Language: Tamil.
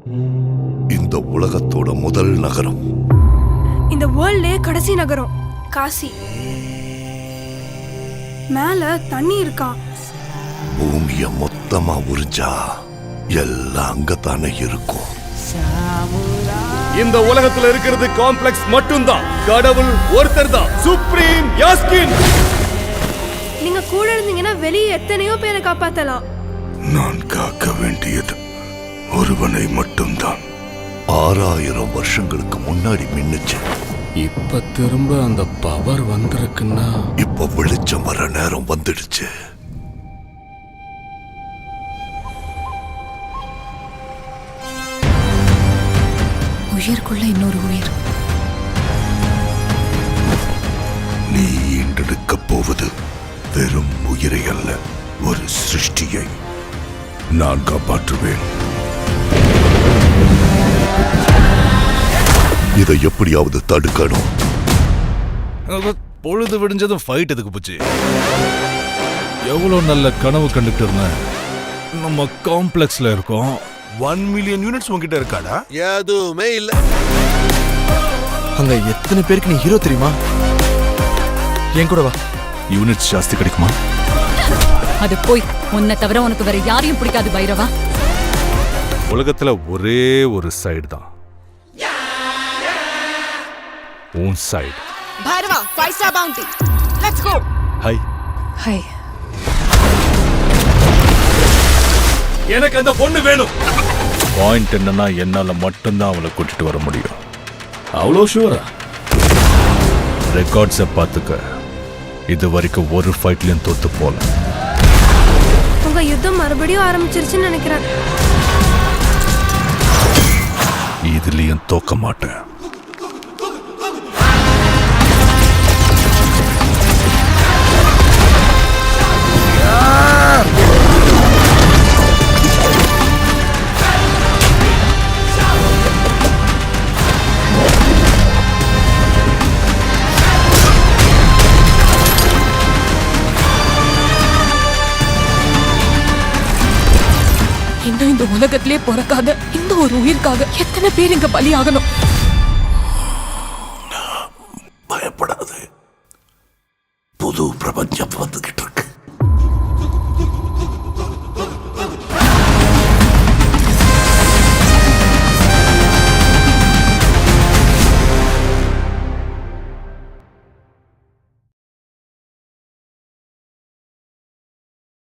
இந்த உலகத்தோட முதல் நகரம், இந்த வேர்ல்ட்லயே கடைசி நகரம் காசி. மேல தண்ணி இருக்கா? பூமிய மொத்தமா உறிஞ்சா எல்லாம் அங்கத்தானே இருக்கும். இந்த உலகத்துல இருக்கிறது காம்ப்ளெக்ஸ் மட்டும்தான். கடவுள் ஒருத்தர் தான், சுப்ரீம் யாஸ்கின். நீங்க கூட இருந்தீங்கன்னா வெளியே எத்தனையோ பேரை காப்பாத்தலாம். நான் காக்க வேண்டியது ஒருவனை மட்டும்தான். 6000 வருஷங்களுக்கு முன்னாடி மின்னுச்சு. இப்ப திரும்ப அந்த பவர் வந்திருக்குன்னா இப்ப வெளிச்சம் வர நேரம் வந்துடுச்சு. உயிருக்குள்ள இன்னொரு உயிர். நீ ஈண்டெடுக்க போவது வெறும் உயிரை அல்ல, ஒரு சிருஷ்டியை. நான் காப்பாற்றுவேன். இதை எப்படியாவது தடுக்கணும். பொழுது விடிஞ்சதும் ஃபைட் எதுக்கு போச்சு? எவ்வளவு நல்ல கனவு கண்டுட்டு இருந்தேன். நம்ம காம்ப்ளெக்ஸ்ல இருக்கோம். 1 மில்லியன் யூனிட்ஸ் உங்ககிட்ட இருக்காடா? எதுவுமே இல்ல. அங்க எத்தனை பேருக்கு நீ ஹீரோ தெரியுமா? என் கூட வா. யூனிட்ஸ் ஜாஸ்தி கிடைக்குமா? அது போய் உன்னை தவிர உனக்கு வேற யாரையும் பிடிக்காது பைரவா. உலகத்துல ஒரே ஒரு சைடு தான், உன் side. Bhairava 5 star bounty. Let's go. Hi hi. எனக்கு அந்த பொண்ணு வேணும். பாயிண்ட் என்னன்னா, என்னால மட்டும்தான் அவளை கூட்டிட்டு வர முடியும். அவ்வளோ ஷூரா? ரெக்கார்ட்ஸை பார்த்துக்க. இது வரைக்கும் ஒரு ஃபைட்லயும் தோத்து போல. உங்க யுத்தம் மறுபடியும் ஆரம்பிச்சிருச்சுன்னு நினைக்கிறேன். இதுலயும் தோக்க மாட்டேன். இன்னும் இந்த உலகத்திலே பிறக்காத இந்த ஒரு உயிருக்காக எத்தனை பேர் இங்க பலியாகணும்? பயப்படாது, புது பிரபஞ்சம் வந்துகிட்டு